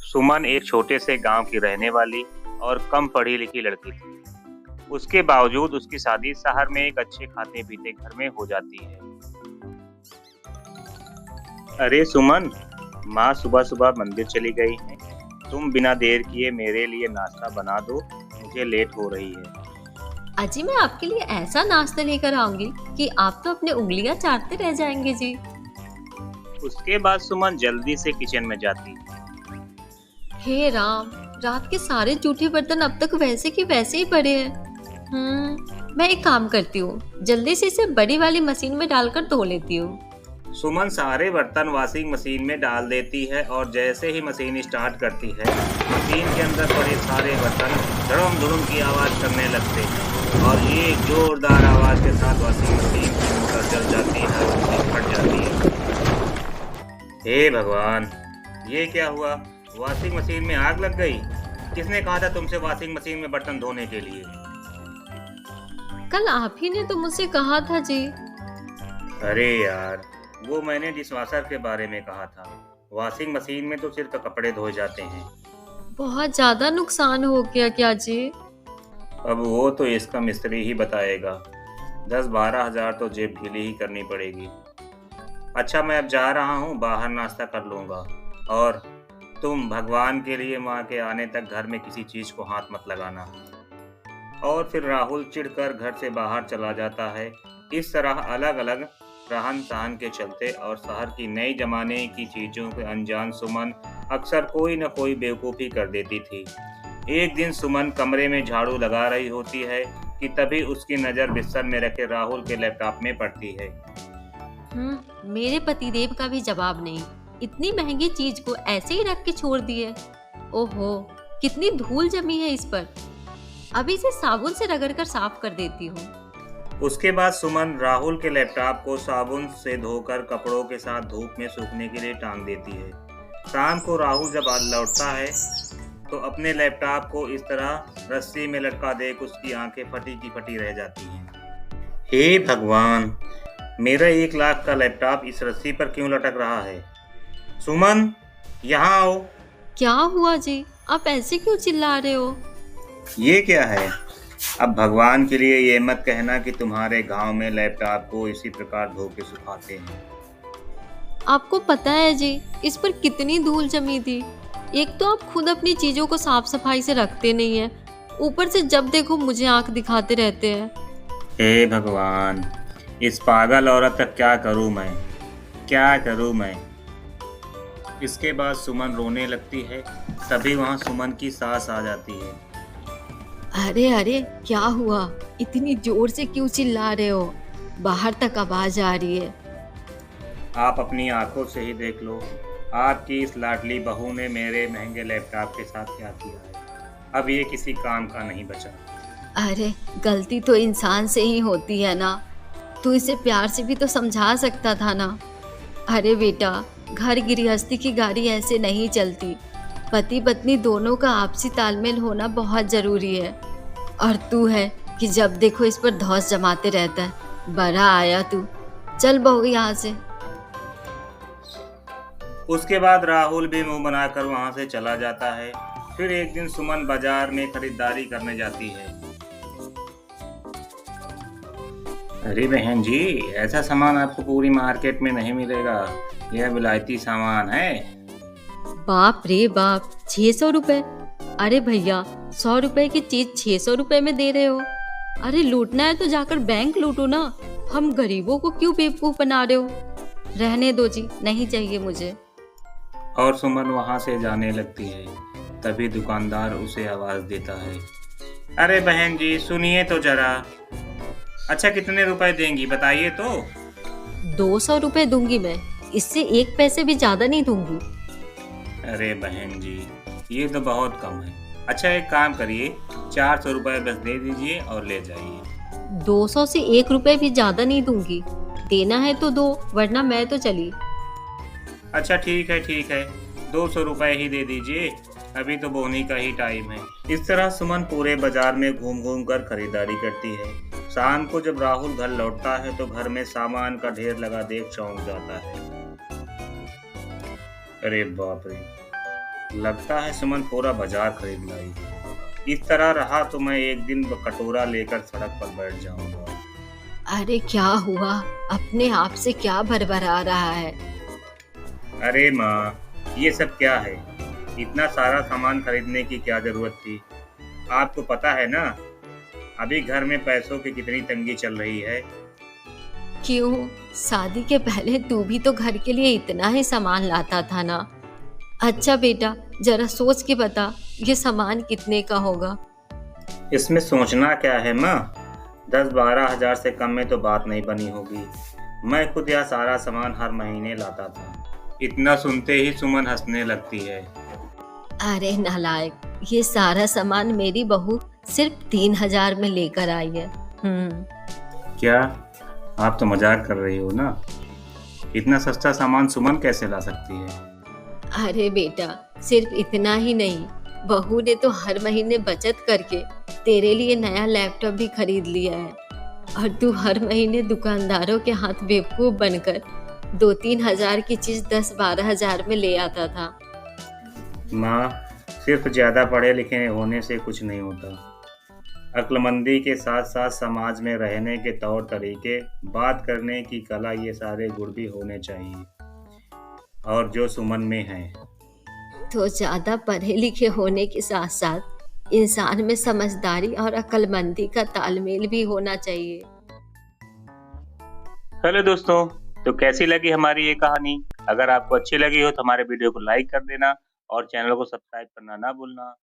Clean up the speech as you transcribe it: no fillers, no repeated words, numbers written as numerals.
सुमन एक छोटे से गांव की रहने वाली और कम पढ़ी लिखी लड़की थी। उसके बावजूद उसकी शादी शहर में एक अच्छे खाते पीते घर में हो जाती है। अरे सुमन, माँ सुबह सुबह मंदिर चली गई है। तुम बिना देर किए मेरे लिए नाश्ता बना दो, मुझे लेट हो रही है। अजी मैं आपके लिए ऐसा नाश्ता लेकर आऊंगी कि आप तो अपनी उंगलियां चाटते रह जाएंगे जी। उसके बाद सुमन जल्दी से किचन में जाती है। हे राम, रात के सारे जूठे बर्तन अब तक वैसे के वैसे ही पड़े हैं। मैं एक काम करती हूँ, जल्दी से इसे बड़ी वाली मशीन में डालकर धो लेती हूँ। सुमन सारे बर्तन वॉशिंग मशीन में डाल देती है और जैसे ही मशीन स्टार्ट करती है, मशीन के अंदर पड़े सारे बर्तन धड़म धुड़ुम की आवाज़ करने लगते हैं और एक जोरदार आवाज़ के साथ वॉशिंग मशीन की मोटर जल जाती है और फट जाती है। हे भगवान, ये क्या हुआ? वॉशिंग मशीन में आग लग गई? किसने कहा था तुमसे वॉशिंग मशीन में बर्तन धोने के लिए? कल आप ही ने तो मुझसे कहा था जी। अरे यार, वो मैंने डिशवॉशर के बारे में कहा था। वॉशिंग मशीन में तो सिर्फ कपड़े धोए जाते हैं। बहुत ज्यादा नुकसान हो गया क्या जी? अब वो तो इसका मिस्त्री ही बताएगा। 10-12 हजार तो जेब ढीली ही करनी पड़ेगी। अच्छा, मैं अब जा रहा हूँ, बाहर नाश्ता कर लूँगा। और तुम भगवान के लिए माँ के आने तक घर में किसी चीज़ को हाथ मत लगाना। और फिर राहुल चिढ़कर घर से बाहर चला जाता है। इस तरह अलग अलग रहन सहन के चलते और शहर की नई जमाने की चीज़ों के अनजान सुमन अक्सर कोई न कोई बेवकूफ़ी कर देती थी। एक दिन सुमन कमरे में झाड़ू लगा रही होती है कि तभी उसकी नज़र बिस्तर में रखे राहुल के लैपटॉप में पड़ती है। मेरे पतिदेव का भी जवाब नहीं, इतनी महंगी चीज को ऐसे ही रख के छोड़ दिए। ओहो, कितनी धूल जमी है इस पर। अभी इसे साबुन से रगड़कर साफ कर देती हूँ। उसके बाद सुमन राहुल के लैपटॉप को साबुन से धोकर कपड़ों के साथ धूप में सूखने के लिए टांग देती है। शाम को राहुल जब लौटता है तो अपने लैपटॉप को इस तरह रस्सी में लटका देख उसकी आंखें फटी की फटी रह जाती हैं। हे भगवान, मेरा 1 लाख का लैपटॉप इस रस्सी पर क्यों लटक रहा है? सुमन, यहाँ आओ। क्या हुआ जी? आप ऐसे क्यों चिल्ला रहे हो? ये क्या है? अब भगवान के लिए ये मत कहना कि तुम्हारे गांव में लैपटॉप को इसी प्रकार धो के सुखाते हैं। आपको पता है जी, इस पर कितनी धूल जमी थी। एक तो आप खुद अपनी चीजों को साफ सफाई से रखते नहीं है, ऊपर से जब देखो मुझे आंख दिखाते रहते हैं। हे भगवान, इस पागल औरत का क्या करूं मैं, क्या करूं मैं? इसके बाद सुमन रोने लगती है। तभी वहां सुमन की सास आ जाती है। अरे अरे, क्या हुआ? इतनी जोर से क्यों चिल्ला रहे हो? बाहर तक आवाज आ रही है। आप अपनी आंखों से ही देख लो, आपकी इस लाडली बहू ने मेरे महंगे लैपटॉप के साथ क्या किया है। अब ये किसी काम का नहीं बचा। अरे, गलती तो इंसान से ही होती है ना, तू इसे प्यार से भी तो समझा सकता था ना। अरे बेटा, घर गृहस्थी की गाड़ी ऐसे नहीं चलती। पति पत्नी दोनों का आपसी तालमेल होना बहुत जरूरी है। और तू है कि जब देखो इस पर धौंस जमाते रहता है। बड़ा आया तू, चल बहू यहाँ से। उसके बाद राहुल भी मुंह बनाकर वहां से चला जाता है। फिर एक दिन सुमन बाजार में खरीदारी करने जाती है। अरे बहन जी, ऐसा सामान आपको पूरी मार्केट में नहीं मिलेगा। यह विलायती सामान है। बाप रे बाप, 600 रुपए? अरे भैया, 100 रुपए की चीज 600 रुपए में दे रहे हो? अरे लूटना है तो जाकर बैंक लूटो ना, हम गरीबों को क्यों बेवकूफ बना रहे हो? रहने दो जी, नहीं चाहिए मुझे। और सुमन वहां से जाने लगती है। तभी दुकानदार उसे आवाज देता है। अरे बहन जी, सुनिए तो जरा। अच्छा, कितने रुपए देंगी बताइए तो। 200 रुपए दूंगी मैं, इससे 1 पैसे भी ज्यादा नहीं दूंगी। अरे बहन जी, ये तो बहुत कम है। अच्छा, एक काम करिए, 400 रुपए बस दे दीजिए और ले जाइए। 200 से 1 रुपए भी ज्यादा नहीं दूंगी। देना है तो दो, वरना मैं तो चली। अच्छा ठीक है, 200 रुपए ही दे दीजिए, अभी तो बोनी का ही टाइम है। इस तरह सुमन पूरे बाजार में घूम घूम कर खरीदारी करती है। शाम को जब राहुल घर लौटता है तो घर में सामान का ढेर लगा देख चौंक जाता है। अरे बाप रे, लगता है सुमन पूरा बाजार खरीद लाई। इस तरह रहा तो मैं एक दिन कटोरा लेकर सड़क पर बैठ जाऊंगा। अरे क्या हुआ? अपने आप से क्या भरभरा रहा है? अरे माँ, ये सब क्या है? इतना सारा सामान खरीदने की क्या जरूरत थी? आपको पता है ना, अभी घर में पैसों की कितनी तंगी चल रही है। क्यों? शादी के पहले तू भी तो घर के लिए इतना ही सामान लाता था ना। अच्छा बेटा, जरा सोच के बता, ये सामान कितने का होगा? इसमें सोचना क्या है माँ? 10-12 हजार से कम में तो बात नहीं बनी होगी। मैं खुद यह सारा सामान हर महीने लाता था। इतना सुनते ही सुमन हंसने लगती है। अरे नालायक, ये सारा सामान मेरी बहू सिर्फ 3,000 में लेकर आई है। क्या आप तो मजाक कर रही हो ना? इतना सस्ता सामान सुमन कैसे ला सकती है? अरे बेटा, सिर्फ इतना ही नहीं, बहू ने तो हर महीने बचत करके तेरे लिए नया लैपटॉप भी खरीद लिया है। और तू हर महीने दुकानदारों के हाथ बेवकूफ बनकर 2-3 हजार की चीज 10-12 हजार में ले आता था। माँ, सिर्फ ज्यादा पढ़े लिखे होने से कुछ नहीं होता। अक्लमंदी के साथ साथ समाज में रहने के तौर तरीके, बात करने की कला, ये सारे गुण भी होने चाहिए, और जो सुमन में है। तो ज्यादा पढ़े लिखे होने के साथ साथ इंसान में समझदारी और अक्लमंदी का तालमेल भी होना चाहिए। हेलो दोस्तों, तो कैसी लगी हमारी ये कहानी? अगर आपको अच्छी लगी हो तो हमारे वीडियो को लाइक कर देना और चैनल को सब्सक्राइब करना ना भूलना।